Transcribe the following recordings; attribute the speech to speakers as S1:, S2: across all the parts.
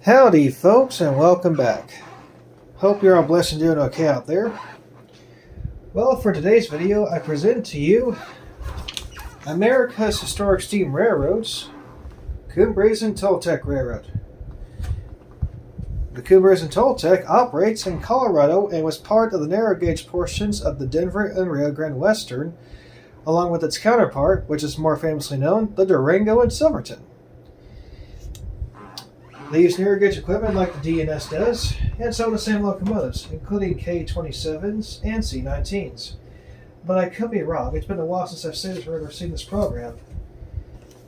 S1: Howdy, folks, and welcome back. Hope you're all blessed and doing okay out there. Well, for today's video, I present to you America's Historic Steam Railroads, Cumbres and Toltec Railroad. The Cumbres and Toltec operates in Colorado and was part of the narrow gauge portions of the Denver and Rio Grande Western, along with its counterpart, which is more famously known, the Durango and Silverton. They use narrow gauge equipment like the D&S does, and some of the same locomotives, including K-27s and C-19s. But I could be wrong. It's been a while since I've seen this program.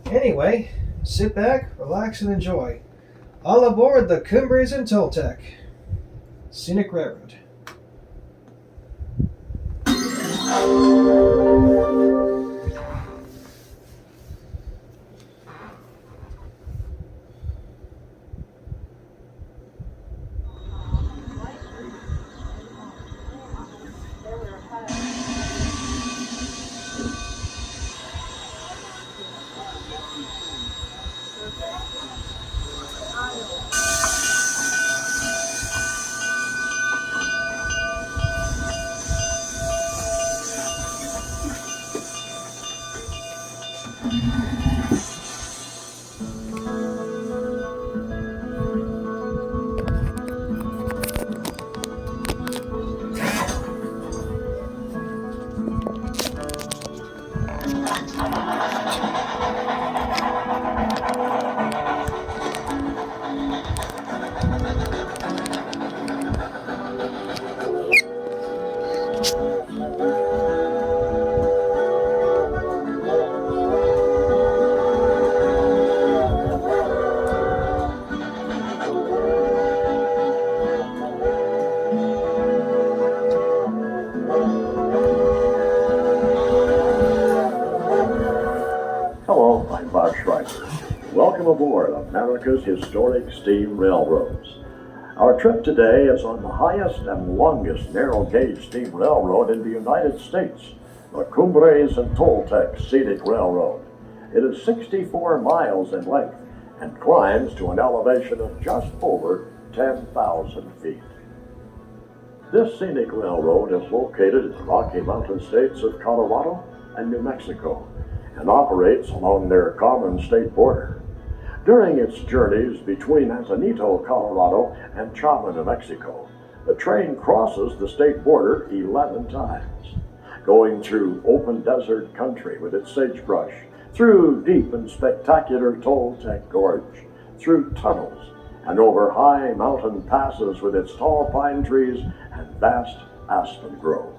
S1: Anyway, sit back, relax, and enjoy. All aboard the Cumbres and Toltec Scenic Railroad.
S2: Hello, I'm Bob Schreiber. Welcome aboard America's Historic Steam Railroads. Our trip today is on the highest and longest narrow gauge steam railroad in the United States, the Cumbres and Toltec Scenic Railroad. It is 64 miles in length and climbs to an elevation of just over 10,000 feet. This scenic railroad is located in the Rocky Mountain states of Colorado and New Mexico, and operates along their common state border. During its journeys between Antonito, Colorado and Chama, New Mexico, the train crosses the state border 11 times, going through open desert country with its sagebrush, through deep and spectacular Toltec Gorge, through tunnels, and over high mountain passes with its tall pine trees and vast aspen groves.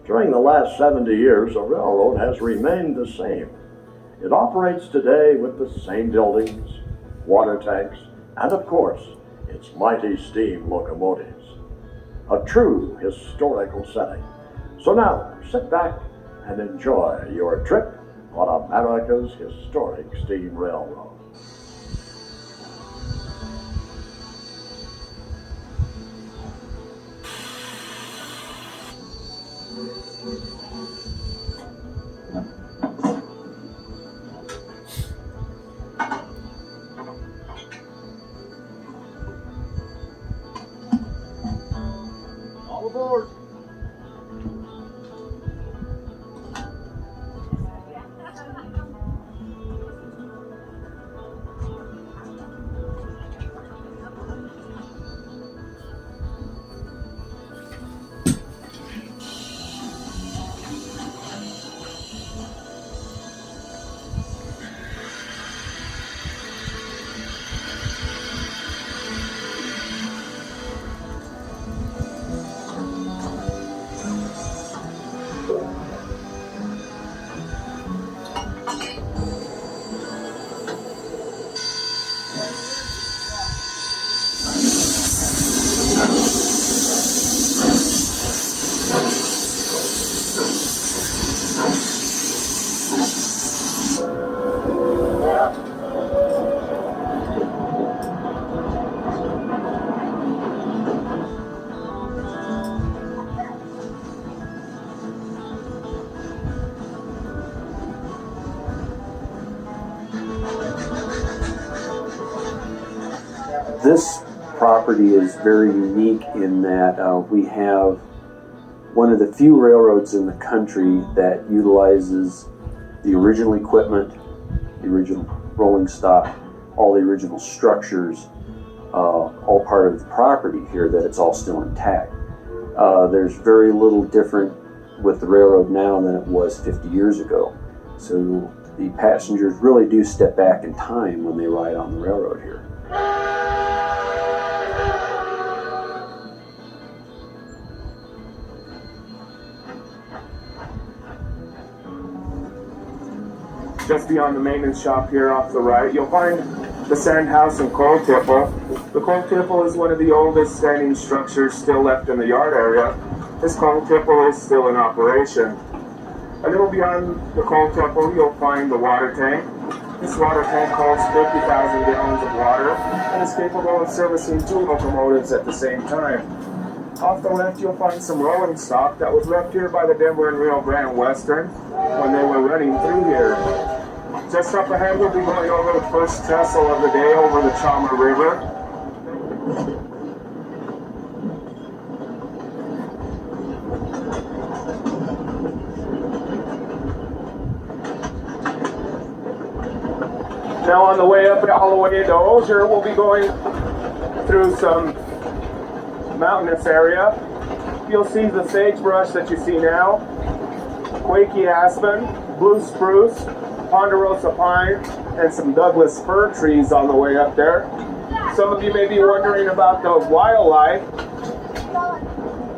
S2: During the last 70 years, the railroad has remained the same. It operates today with the same buildings, water tanks, and of course, its mighty steam locomotives. A true historical setting. So now, sit back and enjoy your trip on America's Historic Steam Railroad. All aboard!
S3: This property is very unique in that we have one of the few railroads in the country that utilizes the original equipment, the original rolling stock, all the original structures, all part of the property here, that it's all still intact. There's very little different with the railroad now than it was 50 years ago. So the passengers really do step back in time when they ride on the railroad here.
S4: Just beyond the maintenance shop here off the right, you'll find the sand house and coal tipple. The coal tipple is one of the oldest standing structures still left in the yard area. This coal tipple is still in operation. A little beyond the coal tipple, you'll find the water tank. This water tank holds 50,000 gallons of water and is capable of servicing 2 locomotives at the same time. Off the left, you'll find some rolling stock that was left here by the Denver and Rio Grande Western when they were running through here. Just up ahead, we'll be going over the first trestle of the day over the Chalmer River. Now on the way up all the way into Osier, we'll be going through some mountainous area. You'll see the sagebrush that you see now, quaky aspen, blue spruce, ponderosa pine, and some Douglas fir trees on the way up there. Some of you may be wondering about the wildlife.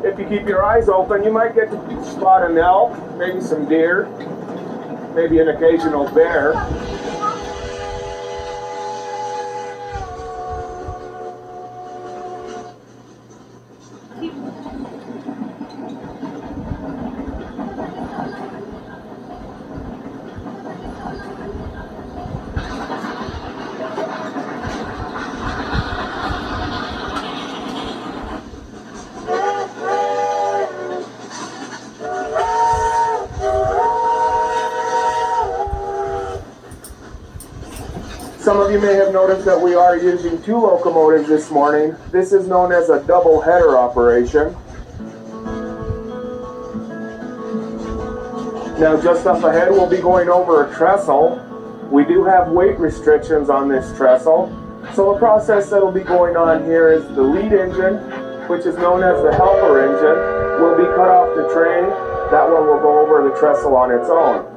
S4: If you keep your eyes open, you might get to spot an elk, maybe some deer, maybe an occasional bear. Some of you may have noticed that we are using 2 locomotives this morning. This is known as a double header operation. Now just up ahead, we'll be going over a trestle. We do have weight restrictions on this trestle. So the process that will be going on here is the lead engine, which is known as the helper engine, will be cut off the train. That one will go over the trestle on its own.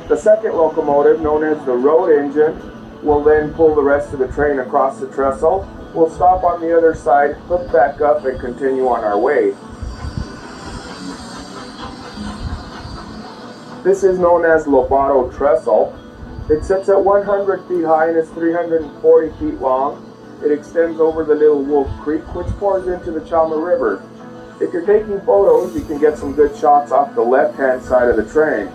S4: The second locomotive, known as the road engine, will then pull the rest of the train across the trestle. We'll stop on the other side, hook back up, and continue on our way. This is known as Lobato Trestle. It sits at 100 feet high and is 340 feet long. It extends over the Little Wolf Creek, which pours into the Chalmer River. If you're taking photos, you can get some good shots off the left-hand side of the train.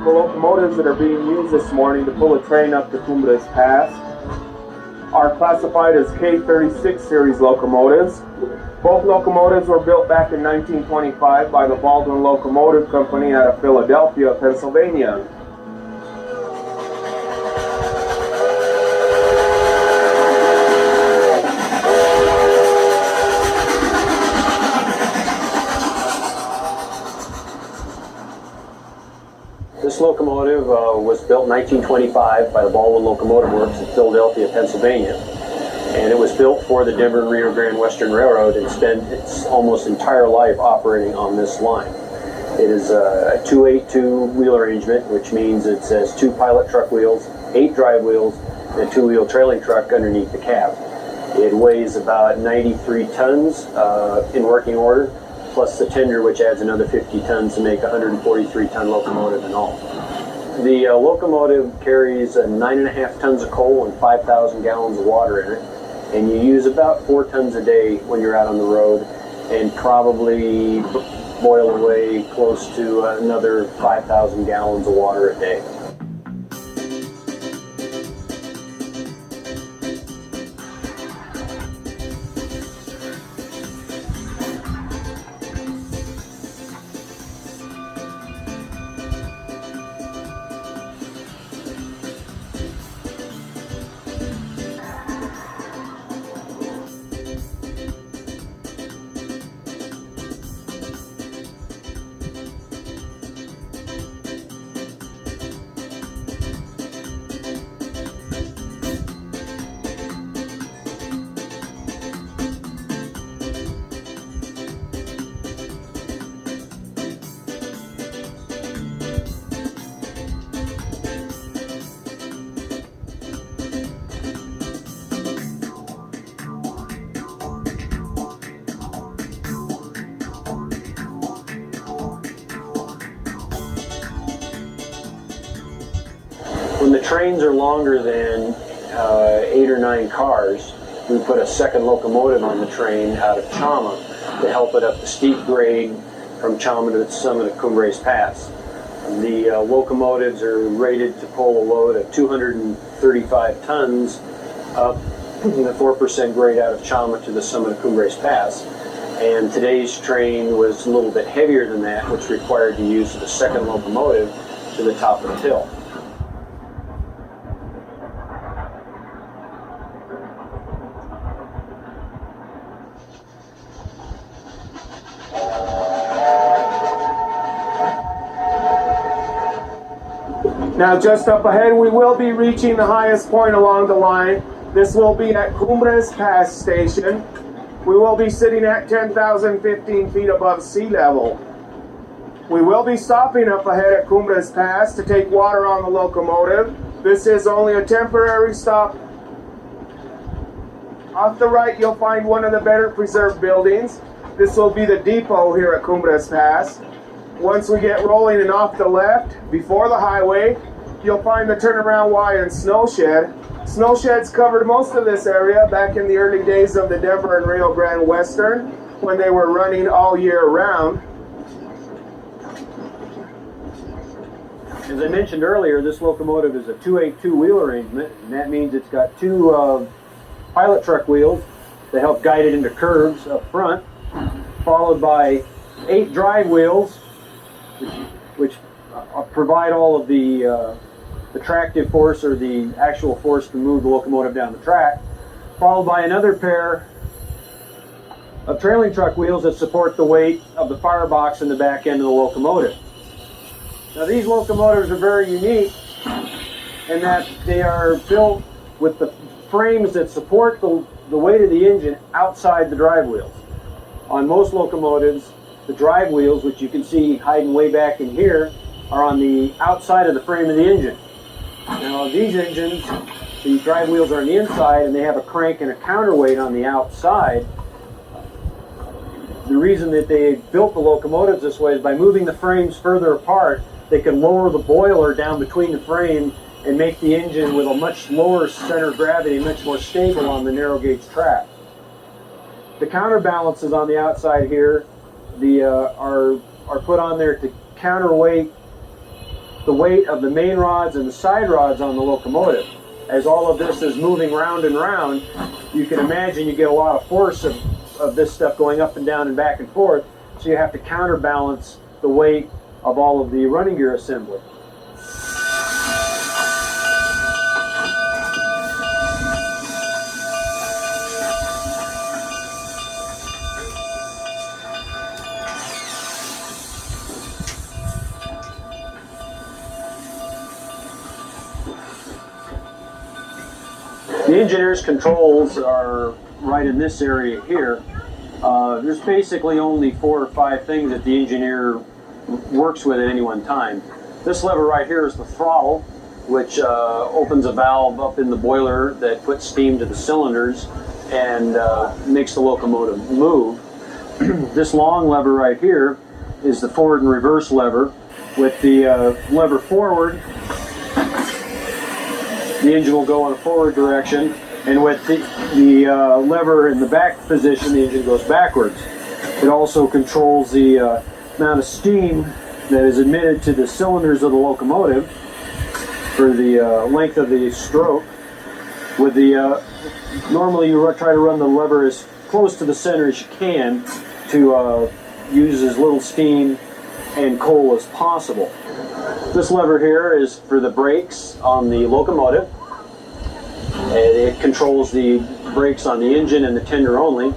S4: The locomotives that are being used this morning to pull a train up to Cumbres Pass are classified as K36 series locomotives. Both locomotives were built back in 1925 by the Baldwin Locomotive Company out of Philadelphia, Pennsylvania.
S3: This locomotive was built in 1925 by the Baldwin Locomotive Works in Philadelphia, Pennsylvania. And it was built for the Denver and Rio Grande Western Railroad and spent its almost entire life operating on this line. It is a 282 wheel arrangement, which means it has 2 pilot truck wheels, 8 drive wheels, and a 2-wheel trailing truck underneath the cab. It weighs about 93 tons in working order, plus the tender, which adds another 50 tons to make a 143-ton locomotive in all. The locomotive carries 9.5 tons of coal and 5,000 gallons of water in it, and you use about 4 tons a day when you're out on the road, and probably boil away close to another 5,000 gallons of water a day. When the trains are longer than 8 or 9 cars, we put a second locomotive on the train out of Chama to help it up the steep grade from Chama to the summit of Cumbres Pass. The locomotives are rated to pull a load of 235 tons up the 4% grade out of Chama to the summit of Cumbres Pass. And today's train was a little bit heavier than that, which required the use of the second locomotive to the top of the hill.
S4: Now just up ahead, we will be reaching the highest point along the line. This will be at Cumbres Pass Station. We will be sitting at 10,015 feet above sea level. We will be stopping up ahead at Cumbres Pass to take water on the locomotive. This is only a temporary stop. Off the right, you'll find one of the better preserved buildings. This will be the depot here at Cumbres Pass. Once we get rolling and off the left, before the highway, you'll find the turnaround Y and snow shed. Snow sheds covered most of this area back in the early days of the Denver and Rio Grande Western, when they were running all year round.
S3: As I mentioned earlier, this locomotive is a 282 wheel arrangement, and that means it's got 2 pilot truck wheels that help guide it into curves up front, followed by 8 drive wheels, which provide all of the tractive force, or the actual force to move the locomotive down the track, followed by another pair of trailing truck wheels that support the weight of the firebox in the back end of the locomotive. Now these locomotives are very unique in that they are built with the frames that support the weight of the engine outside the drive wheels. On most locomotives, the drive wheels, which you can see hiding way back in here, are on the outside of the frame of the engine. Now these engines, the drive wheels are on the inside, and they have a crank and a counterweight on the outside. The reason that they built the locomotives this way is by moving the frames further apart, they can lower the boiler down between the frame and make the engine with a much lower center of gravity, much more stable on the narrow gauge track. The counterbalances on the outside here are put on there to counterweight the weight of the main rods and the side rods on the locomotive. As all of this is moving round and round, you can imagine you get a lot of force of this stuff going up and down and back and forth, so you have to counterbalance the weight of all of the running gear assembly. The engineer's controls are right in this area here. There's basically only 4 or 5 things that the engineer works with at any one time. This lever right here is the throttle, which opens a valve up in the boiler that puts steam to the cylinders and makes the locomotive move. This long lever right here is the forward and reverse lever. With the lever forward, the engine will go in a forward direction, and with the lever in the back position, the engine goes backwards. It also controls the amount of steam that is emitted to the cylinders of the locomotive for the length of the stroke. With the normally you try to run the lever as close to the center as you can to use as little steam and coal as possible. This lever here is for the brakes on the locomotive. It controls the brakes on the engine and the tender only.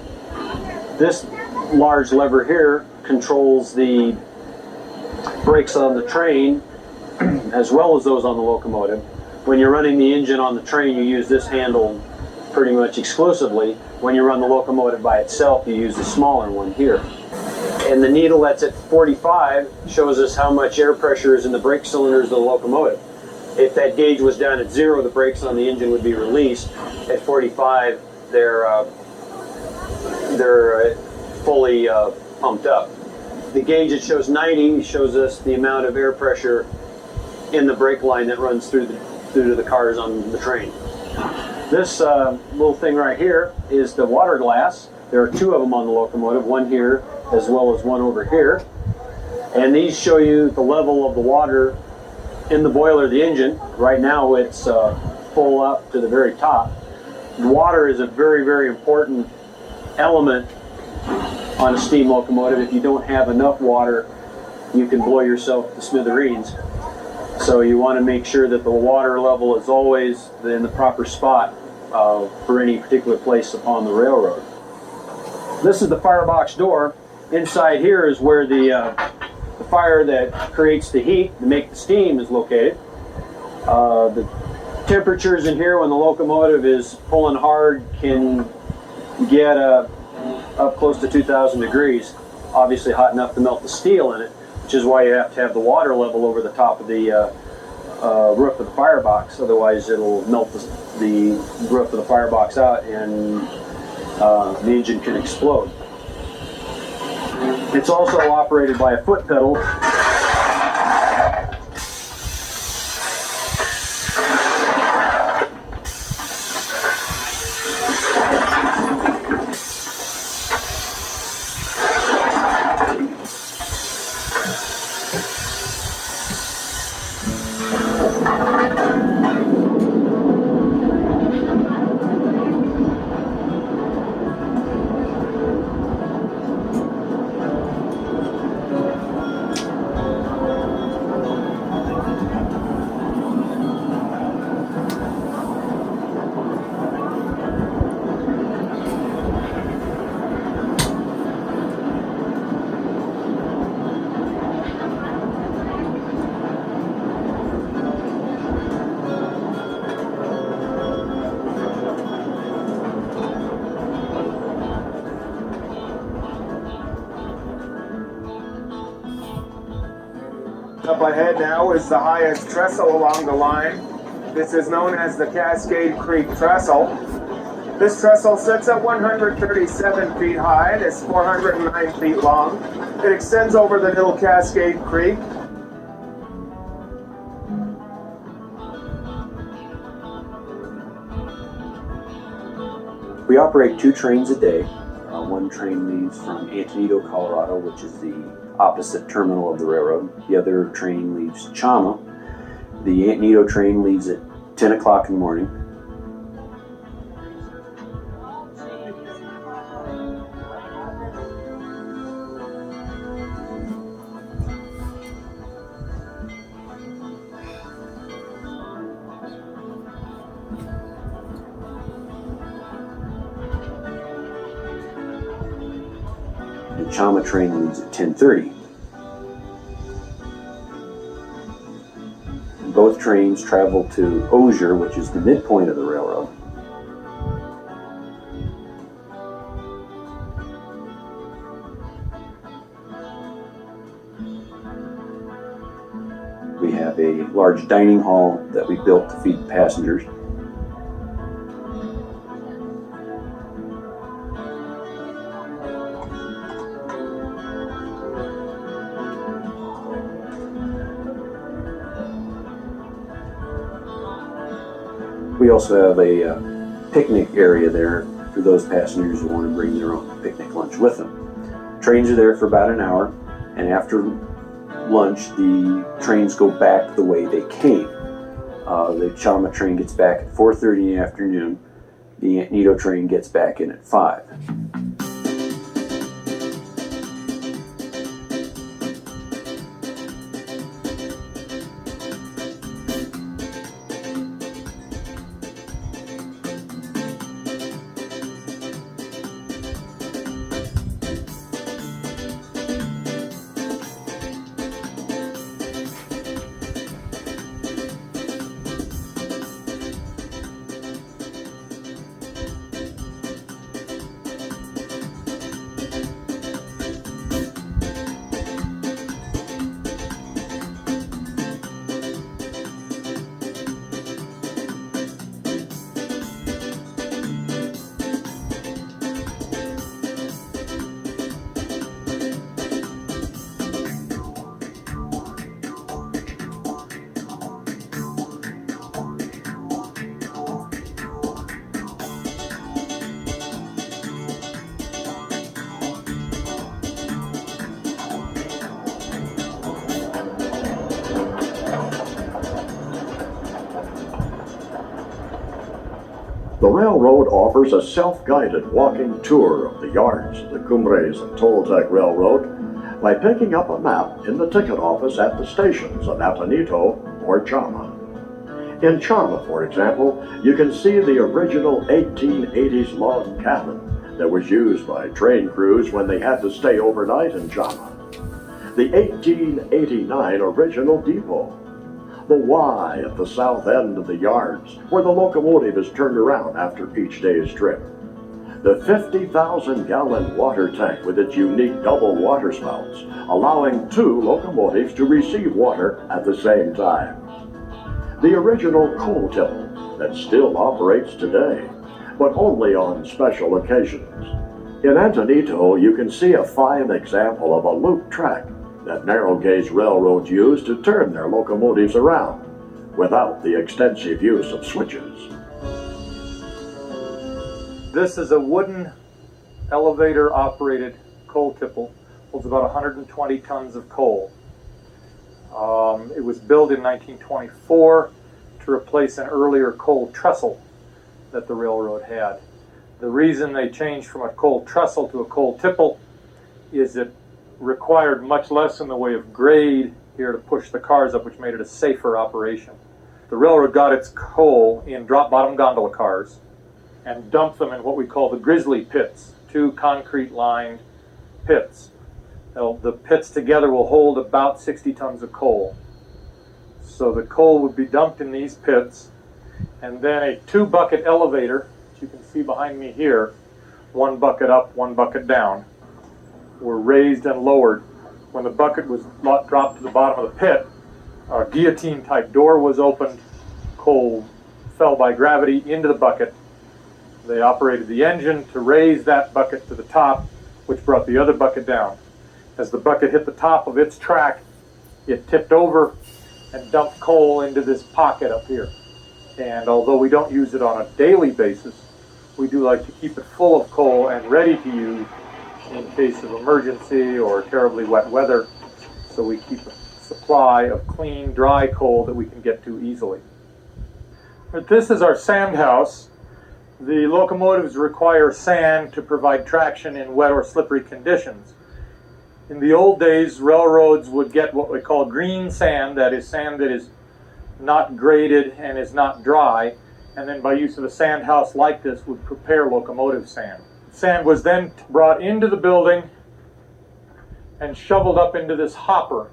S3: This large lever here controls the brakes on the train as well as those on the locomotive. When you're running the engine on the train, you use this handle pretty much exclusively. When you run the locomotive by itself, you use the smaller one here. And the needle that's at 45 shows us how much air pressure is in the brake cylinders of the locomotive. If that gauge was down at 0, the brakes on the engine would be released. At 45, they're fully pumped up. The gauge that shows 90 shows us the amount of air pressure in the brake line that runs through to the cars on the train. This little thing right here is the water glass. There are 2 of them on the locomotive, one here as well as one over here. And these show you the level of the water in the boiler of the engine. Right now it's full up to the very top. Water is a very, very important element on a steam locomotive. If you don't have enough water, you can blow yourself to smithereens. So you want to make sure that the water level is always in the proper spot for any particular place upon the railroad. This is the firebox door. Inside here is where the fire that creates the heat to make the steam is located. The temperatures in here when the locomotive is pulling hard can get up close to 2,000 degrees. Obviously hot enough to melt the steel in it, which is why you have to have the water level over the top of the roof of the firebox. Otherwise it'll melt the roof of the firebox out and the engine can explode. It's also operated by a foot pedal.
S4: Up ahead now is the highest trestle along the line. This is known as the Cascade Creek Trestle. This trestle sits at 137 feet high and is 409 feet long. It extends over the Little Cascade Creek.
S3: We operate 2 trains a day. One train leaves from Antonito, Colorado, which is the opposite terminal of the railroad. The other train leaves Chama, The Antietam train leaves at 10 o'clock in the morning. The Chama train leaves at 10:30. Both trains travel to Osier, which is the midpoint of the railroad. We have a large dining hall that we built to feed passengers. We also have a picnic area there for those passengers who want to bring their own picnic lunch with them. Trains are there for about an hour, and after lunch, the trains go back the way they came. The Chama train gets back at 4:30 in the afternoon. The Antietam train gets back in at 5.
S2: The railroad offers a self-guided walking tour of the yards of the Cumbres and Toltec Railroad by picking up a map in the ticket office at the stations of Antonito or Chama. In Chama, for example, you can see the original 1880s log cabin that was used by train crews when they had to stay overnight in Chama. The 1889 original depot. The Y at the south end of the yards, where the locomotive is turned around after each day's trip. The 50,000-gallon water tank with its unique double water spouts, allowing 2 locomotives to receive water at the same time. The original coal tipple that still operates today, but only on special occasions. In Antonito, you can see a fine example of a loop track that narrow-gauge railroads use to turn their locomotives around without the extensive use of switches.
S5: This is a wooden elevator-operated coal tipple. Holds about 120 tons of coal. It was built in 1924 to replace an earlier coal trestle that the railroad had. The reason they changed from a coal trestle to a coal tipple is it required much less in the way of grade here to push the cars up, which made it a safer operation. The railroad got its coal in drop-bottom gondola cars and dumped them in what we call the grizzly pits, 2 concrete-lined pits. The pits together will hold about 60 tons of coal. So the coal would be dumped in these pits, and then a 2-bucket elevator, which you can see behind me here, 1 bucket up, 1 bucket down, were raised and lowered. When the bucket was dropped to the bottom of the pit, a guillotine-type door was opened. Coal fell by gravity into the bucket. They operated the engine to raise that bucket to the top, which brought the other bucket down. As the bucket hit the top of its track, it tipped over and dumped coal into this pocket up here. And although we don't use it on a daily basis, we do like to keep it full of coal and ready to use in case of emergency or terribly wet weather. So we keep a supply of clean, dry coal that we can get to easily. But this is our sand house. The locomotives require sand to provide traction in wet or slippery conditions. In the old days, railroads would get what we call green sand, that is sand that is not graded and is not dry, and then by use of a sand house like this would prepare locomotive sand. Sand was then brought into the building and shoveled up into this hopper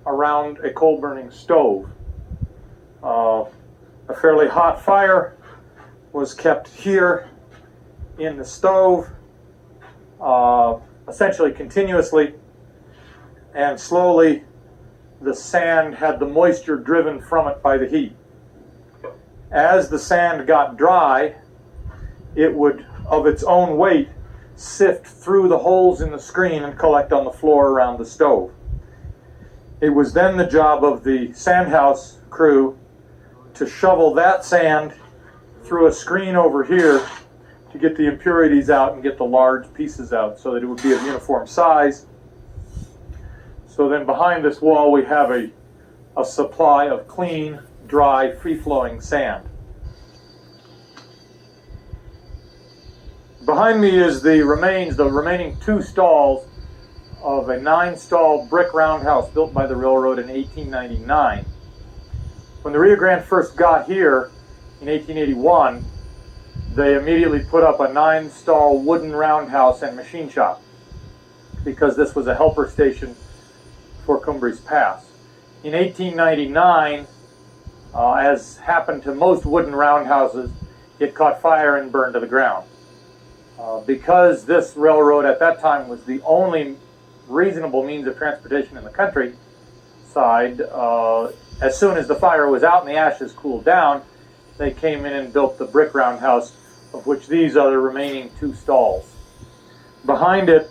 S5: around a coal-burning stove. A fairly hot fire was kept here in the stove, essentially continuously, and slowly the sand had the moisture driven from it by the heat. As the sand got dry, it would, of its own weight, sift through the holes in the screen and collect on the floor around the stove. It was then the job of the sand house crew to shovel that sand through a screen over here to get the impurities out and get the large pieces out so that it would be of uniform size. So then behind this wall we have a supply of clean, dry, free-flowing sand. Behind me is the remaining 2 stalls of a 9-stall brick roundhouse built by the railroad in 1899. When the Rio Grande first got here in 1881, they immediately put up a 9-stall wooden roundhouse and machine shop because this was a helper station for Cumbres Pass. In 1899, as happened to most wooden roundhouses, it caught fire and burned to the ground. Because this railroad at that time was the only reasonable means of transportation in the countryside, as soon as the fire was out and the ashes cooled down, they came in and built the brick roundhouse, of which these are the remaining 2 stalls. Behind it,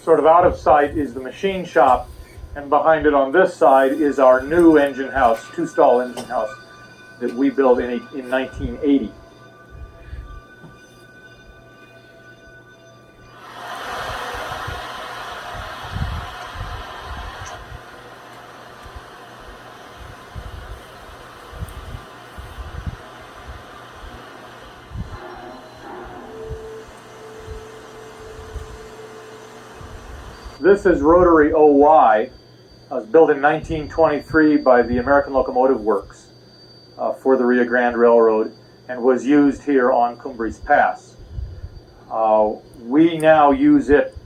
S5: sort of out of sight, is the machine shop, and behind it on this side is our new engine house, 2-stall engine house that we built in 1980. This is rotary OY. It was built in 1923 by the American Locomotive Works for the Rio Grande Railroad and was used here on Cumbres Pass. We now use it,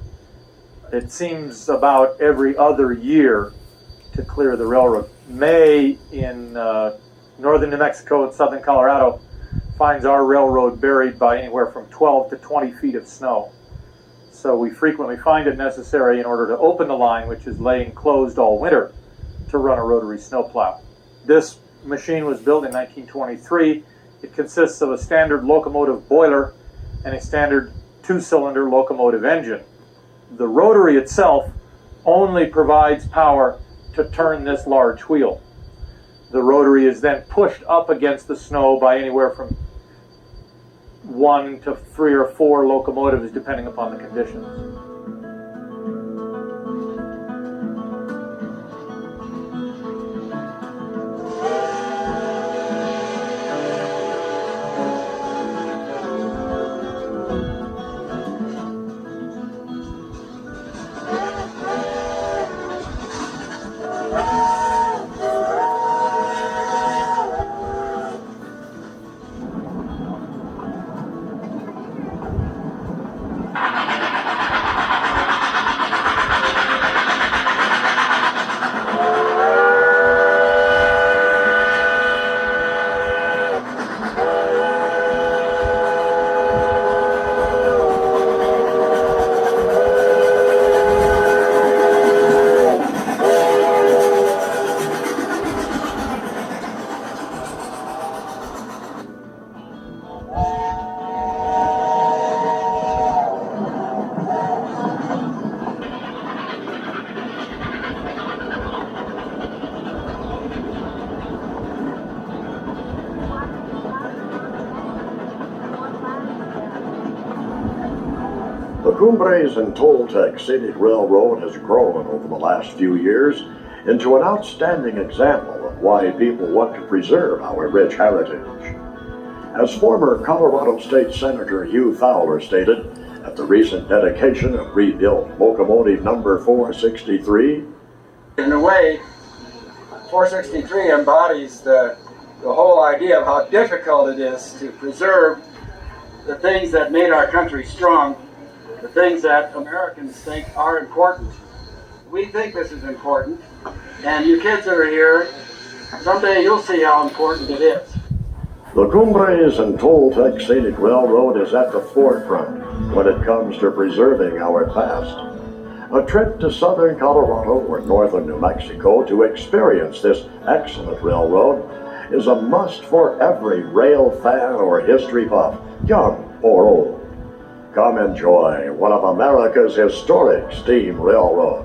S5: it seems, about every other year to clear the railroad. May in northern New Mexico and southern Colorado finds our railroad buried by anywhere from 12 to 20 feet of snow. So we frequently find it necessary in order to open the line, which is laying closed all winter, to run a rotary snowplow. This machine was built in 1923. It consists of a standard locomotive boiler and a standard 2-cylinder locomotive engine. The rotary itself only provides power to turn this large wheel. The rotary is then pushed up against the snow by anywhere from 1 to 3 or 4 locomotives, depending upon the conditions.
S2: The Cumbres and Toltec Scenic Railroad has grown over the last few years. into an outstanding example of why people want to preserve our rich heritage. As former Colorado State Senator Hugh Fowler stated at the recent dedication of rebuilt locomotive number 463,
S6: in a way, 463 embodies the whole idea of how difficult it is to preserve the things that made our country strong, the things that Americans think are important. We think this is important, and you kids that are here, someday you'll see how important it is.
S2: the Cumbres and Toltec Scenic Railroad is at the forefront when it comes to preserving our past. A trip to southern Colorado or northern New Mexico to experience this excellent railroad is a must for every rail fan or history buff, young or old. Come enjoy one of America's historic steam railroads.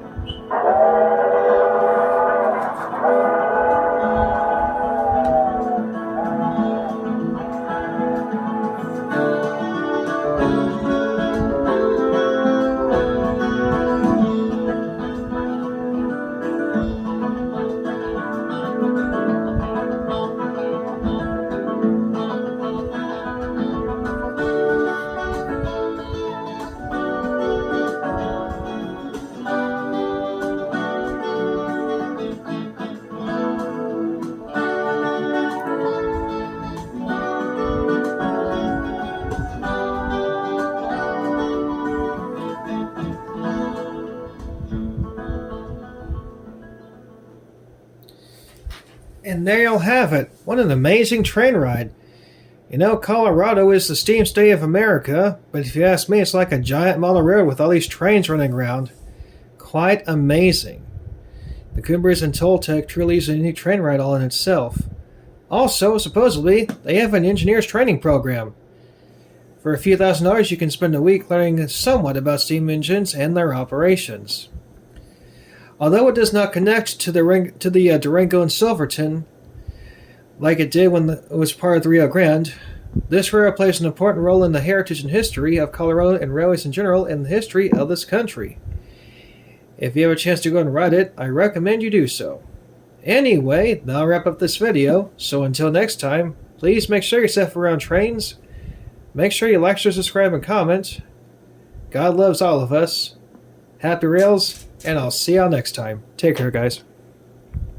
S1: And there you'll have it. What an amazing train ride. You know, Colorado is the steam state of America, but if you ask me, it's like a giant model railroad with all these trains running around. Quite amazing. The Cumbres and Toltec truly is a unique train ride all in itself. Also, supposedly, they have an engineer's training program. For a few $1,000s, you can spend a week learning somewhat about steam engines and their operations. Although it does not connect to the Durango and Silverton, like it did when it was part of the Rio Grande, this railroad plays an important role in the heritage and history of Colorado and railways in general and the history of this country. If you have a chance to go and ride it, I recommend you do so. Anyway, that'll wrap up this video, so until next time, please make sure you're safe around trains, make sure you like, share, subscribe, and comment. God loves all of us. Happy rails, and I'll see y'all next time. Take care, guys.